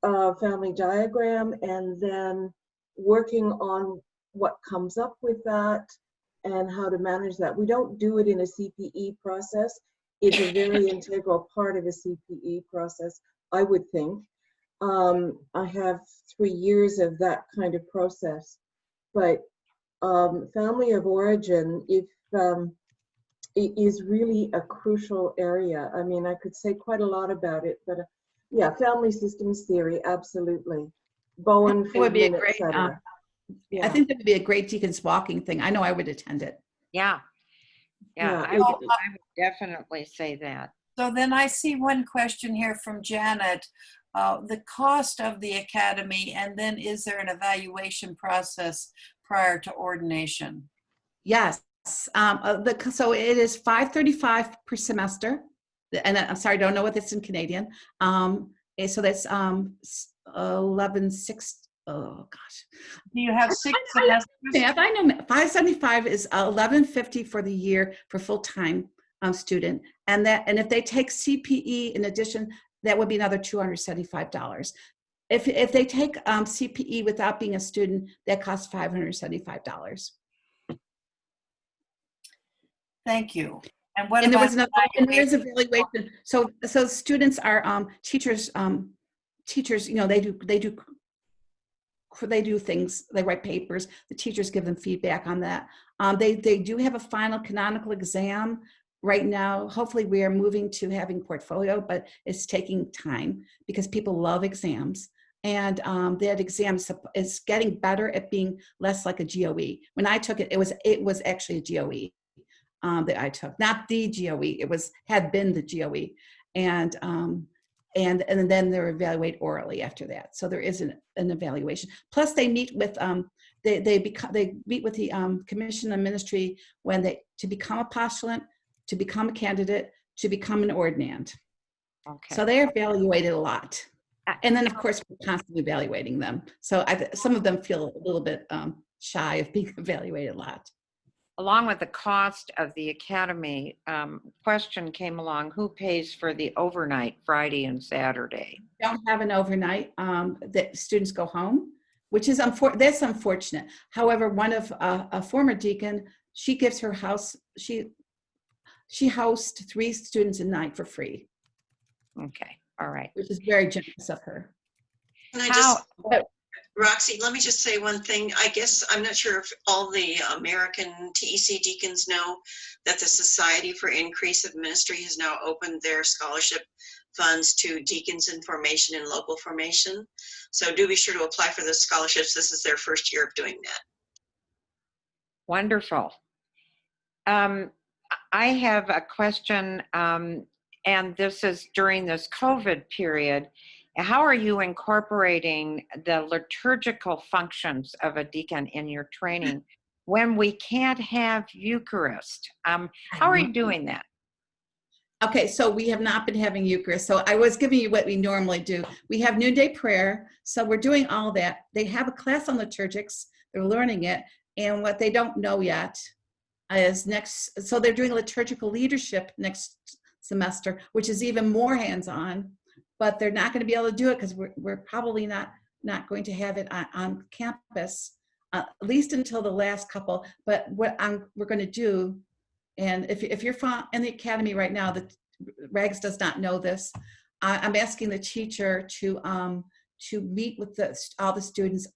a family diagram and then working on what comes up with that and how to manage that. We don't do it in a CPE process. It's a very integral part of a CPE process, I would think. I have 3 years of that kind of process, but family of origin, if it is really a crucial area. I mean, I could say quite a lot about it, but yeah, family systems theory, absolutely. Bowen, It would be a Friedman, great, etc. I think that would be a great deacon's walking thing. I know I would attend it. Yeah. Yeah, I would definitely say that. So then I see one question here from Janet. The cost of the academy, and then is there an evaluation process prior to ordination? Yes. So it is $535 per semester. And I'm sorry, I don't know what that's in Canadian. So that's 11.6. Oh gosh. Do you have 6 semesters? I know 575 is 1150 for the year for full-time student, and if they take CPE in addition, that would be another $275. If they take CPE without being a student, that costs $575. Thank you. And what And there about was another, and there is evaluation. So students are teachers. Teachers, you know, they do things. They write papers. The teachers give them feedback on that. They do have a final canonical exam right now. Hopefully, we are moving to having portfolio, but it's taking time because people love exams. And that exam is getting better at being less like a GOE. When I took it, it was actually a GOE. That I took, not the GOE. It had been the GOE, and then they evaluate orally after that. So there is an evaluation. Plus, they meet with they meet with the commission and ministry to become a postulant, to become a candidate, to become an ordinand. Okay. So they're evaluated a lot, and then of course we're constantly evaluating them. So some of them feel a little bit shy of being evaluated a lot. Along with the cost of the academy, question came along, who pays for the overnight Friday and Saturday? Don't have an overnight. That students go home, which is that's unfortunate. However, one of a former deacon, she gives her house, she hosts 3 students a night for free. Okay, all right. Which is very generous of her. Can I just, Roxy, let me just say one thing. I guess I'm not sure if all the American TEC deacons know that the Society for Increase of Ministry has now opened their scholarship funds to deacons in formation and local formation. So do be sure to apply for those scholarships. This is their first year of doing that. Wonderful. I have a question, and this is during this COVID period. How are you incorporating the liturgical functions of a deacon in your training when we can't have Eucharist? How are you doing that? Okay, so we have not been having Eucharist. So I was giving you what we normally do. We have noonday prayer. So we're doing all that. They have a class on liturgics. They're learning it. And what they don't know yet is so they're doing liturgical leadership next semester, which is even more hands-on. But they're not going to be able to do it because we're probably not going to have it on campus, at least until the last couple. But what we're going to do, and if you're in the academy right now, the Rags does not know this. I'm asking the teacher to meet with all the students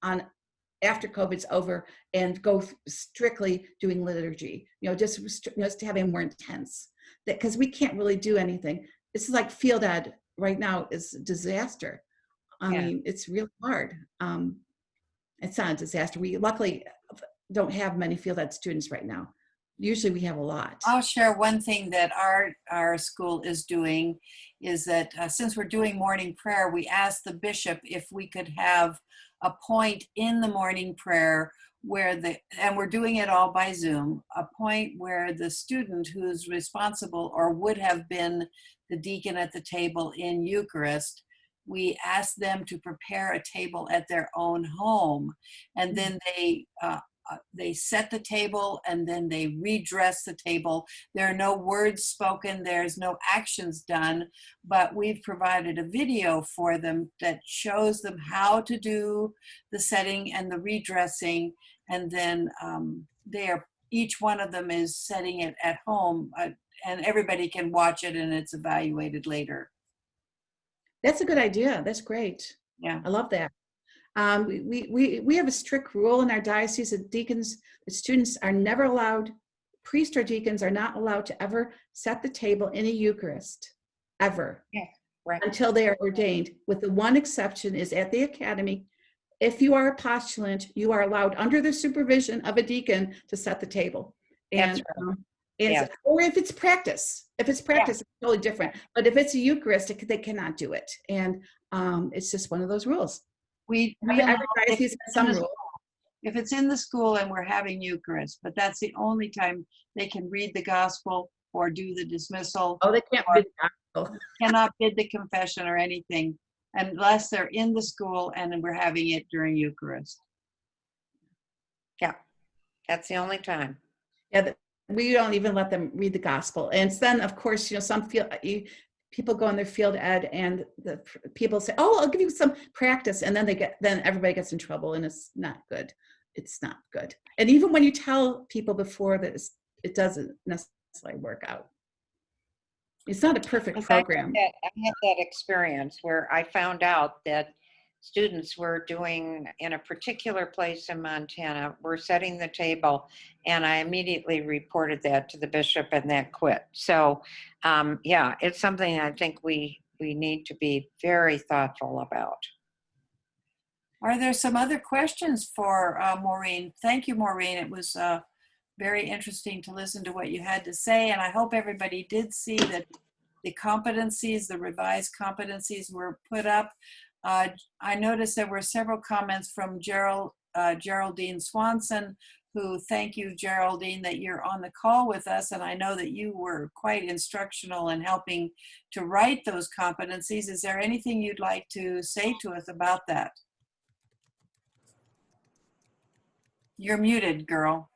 after COVID's over and go strictly doing liturgy. Just to have it more intense. Because we can't really do anything. This is like field ed. Right now is a disaster. I mean, it's real hard. It's not a disaster. We luckily don't have many field ed students right now. Usually we have a lot. I'll share one thing that our school is doing is that since we're doing morning prayer, we asked the bishop if we could have a point in the morning prayer and we're doing it all by Zoom, a point where the student who's responsible or would have been the deacon at the table in Eucharist we ask them to prepare a table at their own home, and then they set the table and then they redress the table. There are no words spoken, there's no actions done, but we've provided a video for them that shows them how to do the setting and the redressing, and then each one of them is setting it at home, and everybody can watch it and it's evaluated later. That's a good idea. That's great. Yeah, I love that. We have a strict rule in our diocese that deacons, the students are never allowed, priests or deacons are not allowed to ever set the table in a Eucharist, ever, Right. until they are ordained. With the one exception is at the academy. If you are a postulant, you are allowed under the supervision of a deacon to set the table. And, or if it's practice. If it's practice, it's totally different. But if it's a Eucharist, they cannot do it. And it's just one of those rules. Every diocese has some rules. If it's in the school and we're having Eucharist, but that's the only time they can read the gospel or do the dismissal. Oh, they can't read the gospel. Cannot bid the confession or anything unless they're in the school and we're having it during Eucharist. Yeah, that's the only time. Yeah, we don't even let them read the gospel. And then, of course, some people go on their field ed, and the people say, "Oh, I'll give you some practice," and then everybody gets in trouble, and it's not good. It's not good. And even when you tell people before that, it doesn't necessarily work out. It's not a perfect program. I had that experience where I found out that students were doing, in a particular place in Montana, were setting the table, and I immediately reported that to the bishop, and that quit. So yeah, it's something I think we need to be very thoughtful about. Are there some other questions for Maureen? Thank you, Maureen. It was very interesting to listen to what you had to say, and I hope everybody did see that the competencies, the revised competencies were put up. I noticed there were several comments from Geraldine Swanson, who, thank you, Geraldine, that you're on the call with us, and I know that you were quite instructional in helping to write those competencies. Is there anything you'd like to say to us about that? You're muted, girl.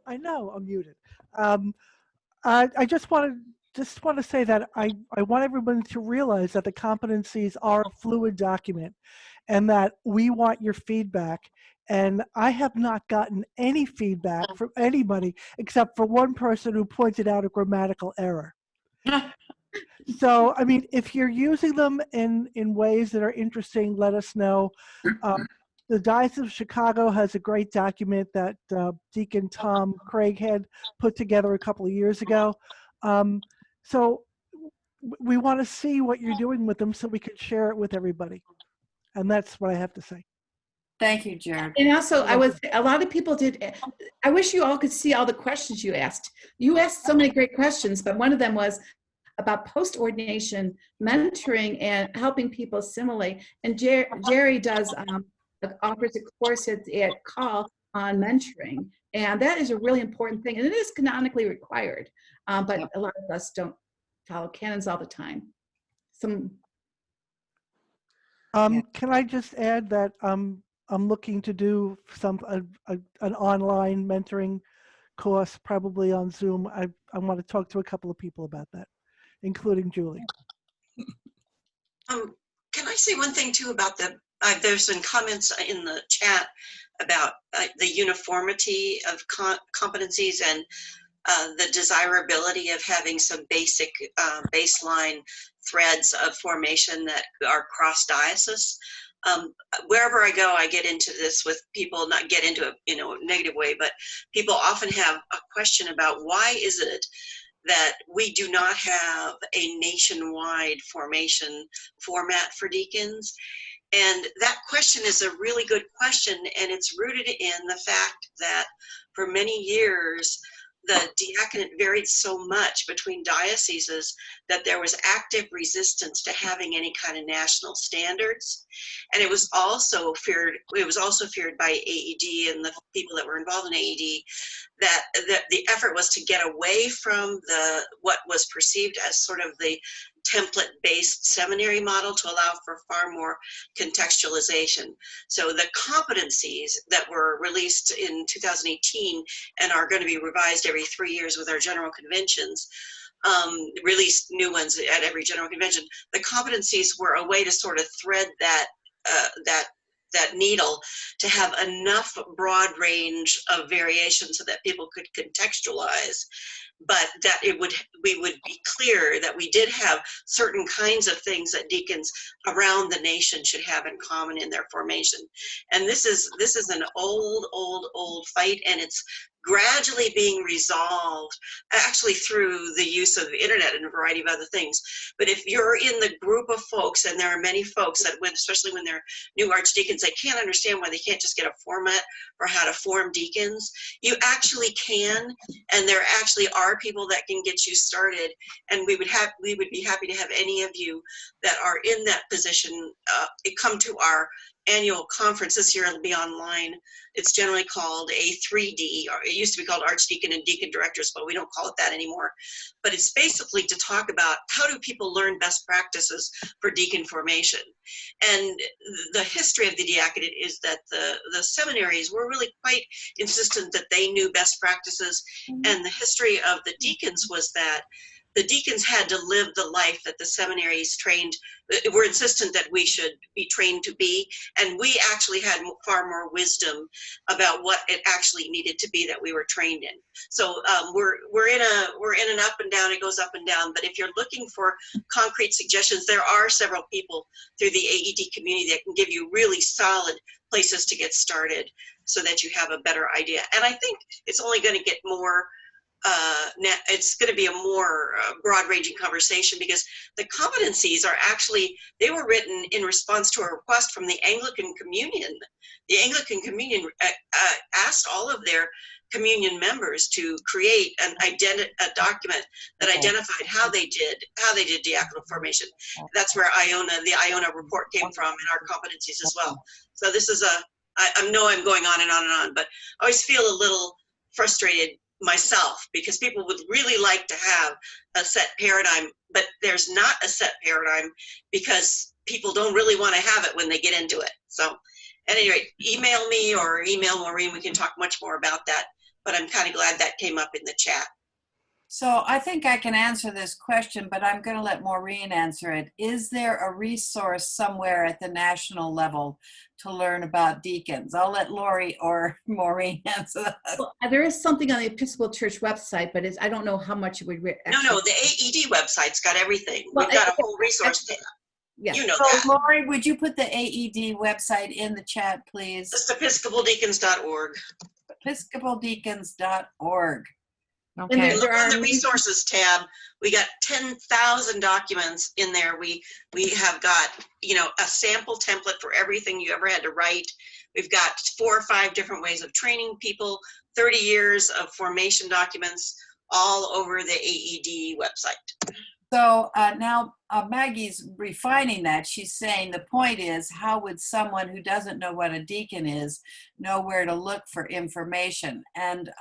I know I'm muted. I just want to say that I want everyone to realize that the competencies are a fluid document, and that we want your feedback. And I have not gotten any feedback from anybody except for one person who pointed out a grammatical error. So, I mean, if you're using them in ways that are interesting, let us know. The Diocese of Chicago has a great document that Deacon Tom Craighead put together a couple of years ago. So we want to see what you're doing with them so we can share it with everybody. And that's what I have to say. Thank you, Jared. And also, a lot of people did. I wish you all could see all the questions you asked. You asked so many great questions, but one of them was about post-ordination mentoring and helping people assimilate. And Jerry does offers a course at Call on mentoring, and that is a really important thing, and it is canonically required. But a lot of us don't follow canons all the time. Can I just add that I'm looking to do an online mentoring course, probably on Zoom. I want to talk to a couple of people about that, including Julie. Can I say one thing too about there's been comments in the chat about the uniformity of competencies and the desirability of having some basic baseline threads of formation that are cross-diocese. Wherever I go, I get into this with people, not get into it in a negative way, but people often have a question about why is it that we do not have a nationwide formation format for deacons. And that question is a really good question, and it's rooted in the fact that for many years, the diaconate varied so much between dioceses that there was active resistance to having any kind of national standards. And it was also feared by AED and the people that were involved in AED that the effort was to get away from what was perceived as sort of the template-based seminary model to allow for far more contextualization. So the competencies that were released in 2018 and are going to be revised every 3 years with our general conventions, released new ones at every general convention. The competencies were a way to sort of thread that needle to have enough broad range of variation so that people could contextualize, but that we would be clear that we did have certain kinds of things that deacons around the nation should have in common in their formation. And this is an old fight, and it's gradually being resolved actually through the use of the internet and a variety of other things. But if you're in the group of folks, and there are many folks that, especially when they're new archdeacons, they can't understand why they can't just get a format for how to form deacons. You actually can, and there actually are people that can get you started. And we would be happy to have any of you that are in that position come to our annual conference. This year it'll be online. It's generally called A3D, or it used to be called Archdeacon and Deacon Directors, but we don't call it that anymore. But it's basically to talk about how do people learn best practices for deacon formation. And the history of the diaconate is that the seminaries were really quite insistent that they knew best practices. And the history of the deacons was that the deacons had to live the life that the seminaries were insistent that we should be trained to be, and we actually had far more wisdom about what it actually needed to be that we were trained in. So we're in an up and down. It goes up and down. But if you're looking for concrete suggestions, there are several people through the AED community that can give you really solid places to get started, so that you have a better idea. And I think it's only going to get more. It's going to be a more broad-ranging conversation, because the competencies are actually, they were written in response to a request from the Anglican Communion. The Anglican Communion asked all of their communion members to create a document that identified how they did diaconal formation. That's where the Iona report came from, and our competencies as well. So this is I know I'm going on and on and on, but I always feel a little frustrated myself, because people would really like to have a set paradigm, but there's not a set paradigm because people don't really want to have it when they get into it. So at any rate, email me or email Maureen. We can talk much more about that, but I'm kind of glad that came up in the chat. So I think I can answer this question, but I'm going to let Maureen answer it. Is there a resource somewhere at the national level to learn about deacons? I'll let Lori or Maureen answer that. Well, there is something on the Episcopal Church website, but I don't know how much it would actually. No, the AED website's got everything. We've got a whole resource tab. Yeah. You know so that. Lori, would you put the AED website in the chat, please? It's episcopaldeacons.org. episcopaldeacons.org. Okay. And look on the resources tab. We got 10,000 documents in there. We have got, a sample template for everything you ever had to write. We've got 4 or 5 different ways of training people, 30 years of formation documents, all over the AED website. So now Maggie's refining that. She's saying the point is, how would someone who doesn't know what a deacon is know where to look for information? And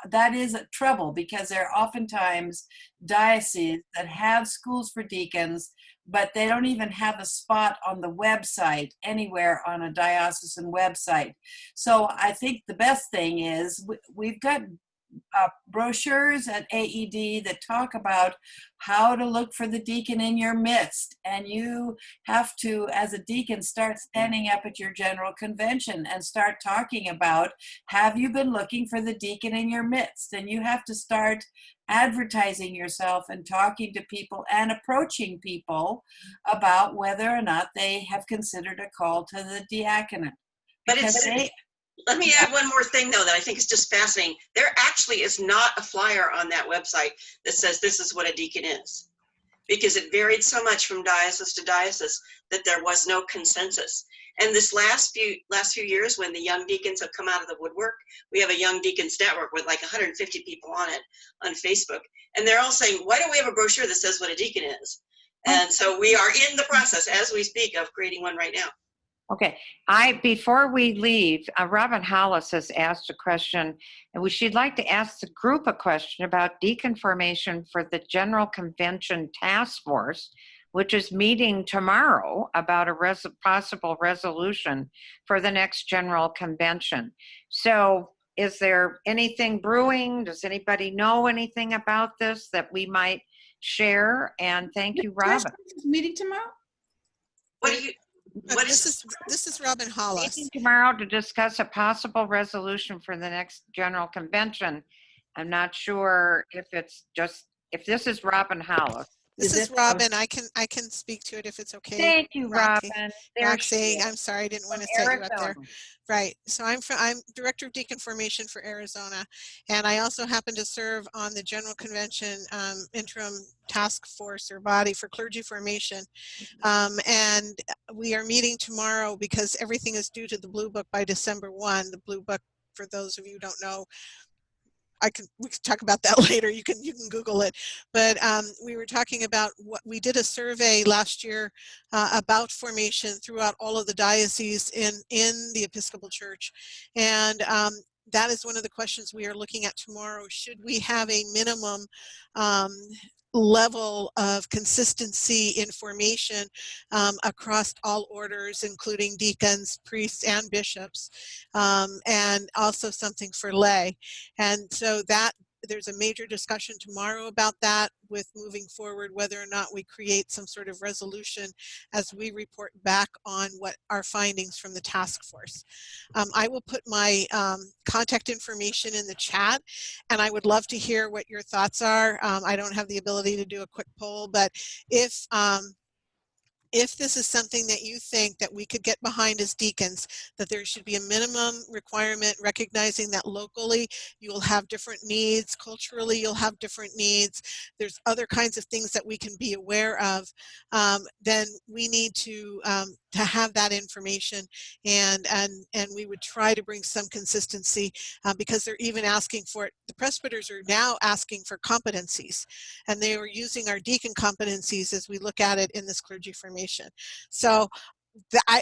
that is a trouble, because there are oftentimes dioceses that have schools for deacons, but they don't even have a spot on the website anywhere on a diocesan website. So I think the best thing is we've got brochures at AED that talk about how to look for the deacon in your midst. And you have to, as a deacon, start standing up at your general convention and start talking about, have you been looking for the deacon in your midst? And you have to start advertising yourself and talking to people and approaching people about whether or not they have considered a call to the diaconate. But let me add one more thing, though, that I think is just fascinating. There actually is not a flyer on that website that says this is what a deacon is, because it varied so much from diocese to diocese that there was no consensus. And this last few years, when the young deacons have come out of the woodwork, we have a young deacons network with like 150 people on it on Facebook, and they're all saying, why don't we have a brochure that says what a deacon is? And so we are in the process, as we speak, of creating one right now. Okay, before we leave, Robin Hollis has asked a question, and she'd like to ask the group a question about deacon formation for the General Convention Task Force, which is meeting tomorrow about a possible resolution for the next general convention. So is there anything brewing? Does anybody know anything about this that we might share? And thank you, Robin. Meeting tomorrow? This is Robin Hollis. Meeting tomorrow to discuss a possible resolution for the next general convention. I'm not sure if this is Robin Hollis. This is Robin. I can speak to it if it's okay. Thank you, Roxy. Robin. Roxy, I'm sorry, I didn't want to set you up there. Right. So I'm Director of Deacon Formation for Arizona, and I also happen to serve on the General Convention interim task force or body for clergy formation. And we are meeting tomorrow because everything is due to the Blue Book by December 1. The Blue Book, for those of you who don't know, we can talk about that later. You can Google it. But we were talking about we did a survey last year about formation throughout all of the dioceses in the Episcopal Church, and that is one of the questions we are looking at tomorrow. Should we have a minimum level of consistency in formation across all orders, including deacons, priests, and bishops, and also something for lay. And so there's a major discussion tomorrow about that, with moving forward whether or not we create some sort of resolution as we report back on what our findings from the task force. I will put my contact information in the chat, and I would love to hear what your thoughts are. I don't have the ability to do a quick poll, but if this is something that you think that we could get behind as deacons, that there should be a minimum requirement, recognizing that locally you will have different needs, culturally you'll have different needs, there's other kinds of things that we can be aware of, then we need to have that information, and we would try to bring some consistency because they're even asking for it. The presbyters are now asking for competencies, and they are using our deacon competencies as we look at it in this clergy formation. So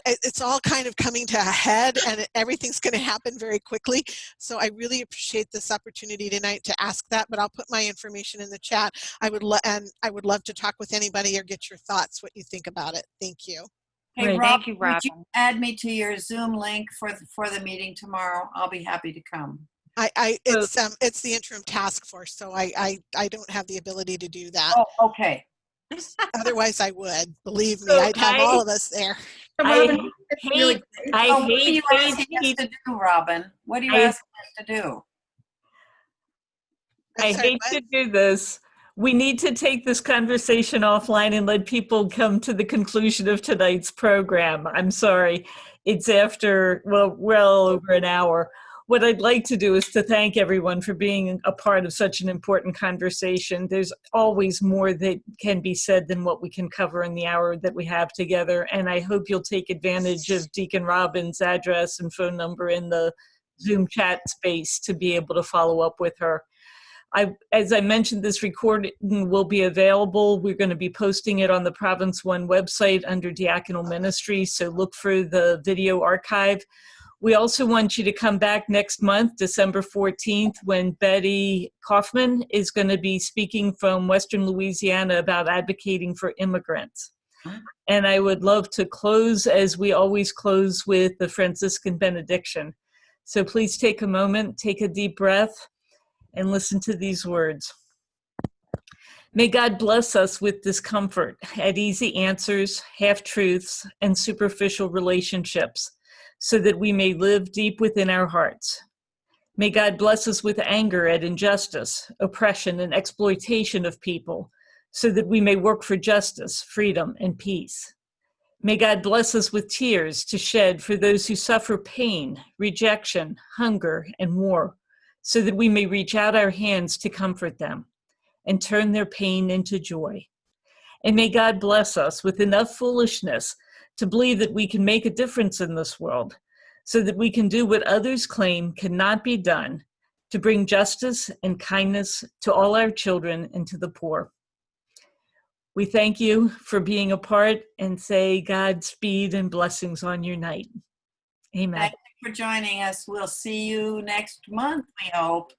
it's all kind of coming to a head, and everything's going to happen very quickly. So I really appreciate this opportunity tonight to ask that, but I'll put my information in the chat. I would love to talk with anybody or get your thoughts, what you think about it. Thank you. Hey, Rob, Thank you, Robin. would you add me to your Zoom link for the meeting tomorrow? I'll be happy to come. It's the interim task force, so I don't have the ability to do that. Oh, okay. Otherwise, I would. Believe me, I'd have all of us there. Robin, hate what are you asking us to do, Robin? What are you asking us to do? I hate to do this. We need to take this conversation offline and let people come to the conclusion of tonight's program. I'm sorry. It's after, well over an hour. What I'd like to do is to thank everyone for being a part of such an important conversation. There's always more that can be said than what we can cover in the hour that we have together. And I hope you'll take advantage of Deacon Robin's address and phone number in the Zoom chat space to be able to follow up with her. As I mentioned, this recording will be available. We're going to be posting it on the Province One website under Diaconal Ministry, so look for the video archive. We also want you to come back next month, December 14th, when Betty Kaufman is going to be speaking from Western Louisiana about advocating for immigrants. And I would love to close, as we always close, with the Franciscan benediction. So please take a moment, take a deep breath, and listen to these words. May God bless us with discomfort at easy answers, half-truths, and superficial relationships, so that we may live deep within our hearts. May God bless us with anger at injustice, oppression, and exploitation of people, so that we may work for justice, freedom, and peace. May God bless us with tears to shed for those who suffer pain, rejection, hunger, and war, so that we may reach out our hands to comfort them and turn their pain into joy. And may God bless us with enough foolishness to believe that we can make a difference in this world, so that we can do what others claim cannot be done, to bring justice and kindness to all our children and to the poor. We thank you for being a part and say Godspeed and blessings on your night. Amen. Thank you for joining us. We'll see you next month, we hope.